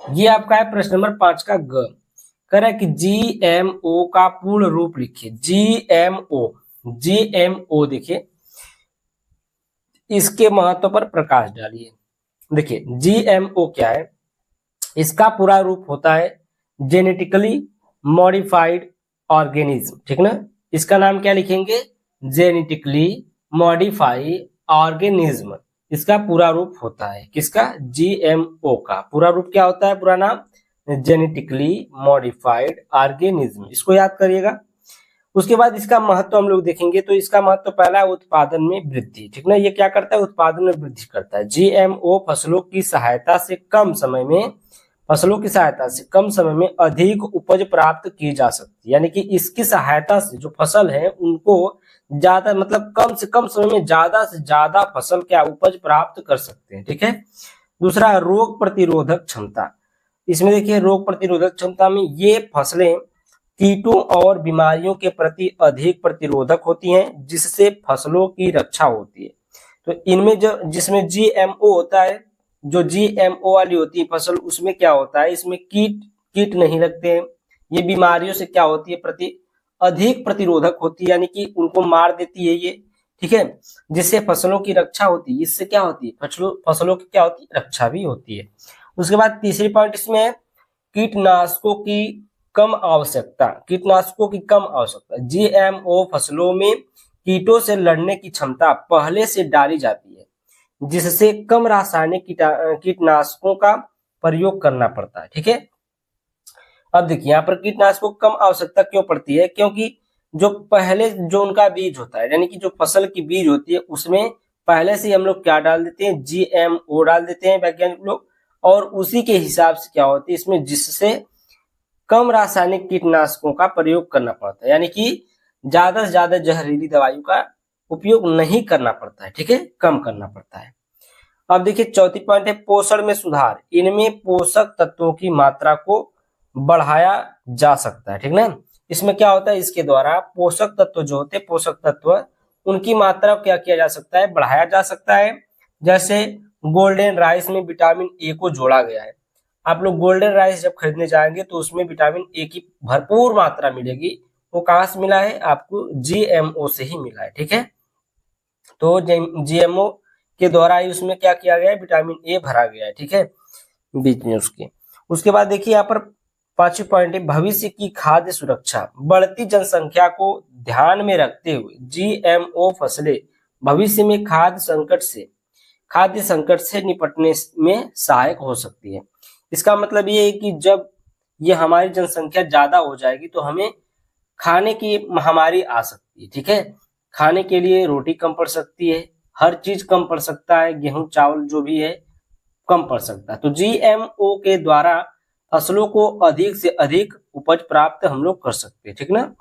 ये आपका है प्रश्न नंबर 5 का ग। कह रहा है कि जीएमओ का पूर्ण रूप लिखिए। जीएमओ देखिए, इसके महत्व पर प्रकाश डालिए। देखिए जीएमओ क्या है, इसका पूरा रूप होता है जेनेटिकली मॉडिफाइड ऑर्गेनिज्म, ठीक ना। इसका नाम क्या लिखेंगे, जेनेटिकली मॉडिफाइड ऑर्गेनिज्म। इसका पूरा रूप होता है किसका, जीएमओ का पूरा रूप क्या होता है, पूरा नाम जेनेटिकली मॉडिफाइड ऑर्गेनिज्म। इसको याद करिएगा। उसके बाद इसका महत्व हम लोग देखेंगे, तो इसका महत्व पहला है उत्पादन में वृद्धि, ठीक ना। ये क्या करता है, उत्पादन में वृद्धि करता है। जीएमओ फसलों की सहायता से कम समय में अधिक उपज प्राप्त की जा सकती है। यानी कि इसकी सहायता से जो फसल है उनको ज्यादा, मतलब कम से कम समय में ज्यादा से ज्यादा फसल क्या उपज प्राप्त कर सकते हैं, ठीक है। दूसरा, रोग प्रतिरोधक क्षमता। इसमें देखिए रोग प्रतिरोधक क्षमता में ये फसलें कीटों और बीमारियों के प्रति अधिक प्रतिरोधक होती हैं, जिससे फसलों की रक्षा होती है। तो इनमें जो जिसमें जीएमओ होता है, जो जीएमओ वाली होती है फसल, उसमें क्या होता है, इसमें कीट नहीं लगते हैं। ये बीमारियों से क्या होती है, अधिक प्रतिरोधक होती है, यानी कि उनको मार देती है ये, ठीक है। जिससे फसलों की रक्षा होती है। इससे क्या होती है, फसलों की क्या होती है, रक्षा भी होती है। उसके बाद तीसरी पॉइंट इसमें है कीटनाशकों की कम आवश्यकता। जीएमओ फसलों में कीटों से लड़ने की क्षमता पहले से डाली जाती है, जिससे कम रासायनिक कीटनाशकों का प्रयोग करना पड़ता है, ठीक है। अब देखिए यहाँ पर कीटनाशकों की कम आवश्यकता क्यों पड़ती है, क्योंकि जो पहले जो उनका बीज होता है, यानी कि जो फसल की बीज होती है, उसमें पहले से हम लोग क्या डाल देते हैं, जीएमओ डाल देते हैं वैज्ञानिक लोग। और उसी के हिसाब से क्या होती है इसमें, जिससे कम रासायनिक कीटनाशकों का प्रयोग करना पड़ता है, यानी कि ज्यादा से ज्यादा जहरीली दवाइयों का उपयोग नहीं करना पड़ता है, ठीक है, कम करना पड़ता है। अब देखिए चौथी पॉइंट है पोषण में सुधार। इनमें पोषक तत्वों की मात्रा को बढ़ाया जा सकता है, ठीक ना। इसमें क्या होता है, इसके द्वारा पोषक तत्व जो होते हैं, पोषक तत्व उनकी मात्रा क्या किया जा सकता है, बढ़ाया जा सकता है। जैसे गोल्डन राइस में विटामिन ए को जोड़ा गया है। आप लोग गोल्डन राइस जब खरीदने जाएंगे तो उसमें विटामिन ए की भरपूर मात्रा मिलेगी। वो कहाँ से मिला है, आपको जीएमओ से ही मिला है, ठीक है। तो जीएमओ के द्वारा ही उसमें क्या किया गया है, विटामिन ए भरा गया है, ठीक है, बीच में उसके। उसके बाद देखिए यहाँ पर पांचवी पॉइंट है भविष्य की खाद्य सुरक्षा। बढ़ती जनसंख्या को ध्यान में रखते हुए जीएमओ फसलें भविष्य में खाद्य संकट से निपटने में सहायक हो सकती है। इसका मतलब ये है कि जब ये हमारी जनसंख्या ज्यादा हो जाएगी तो हमें खाने की महामारी आ सकती है, ठीक है। खाने के लिए रोटी कम पड़ सकती है, हर चीज कम पड़ सकता है, गेहूं चावल जो भी है कम पड़ सकता है। तो जीएमओ के द्वारा फसलों को अधिक से अधिक उपज प्राप्त हम लोग कर सकते हैं, ठीक ना।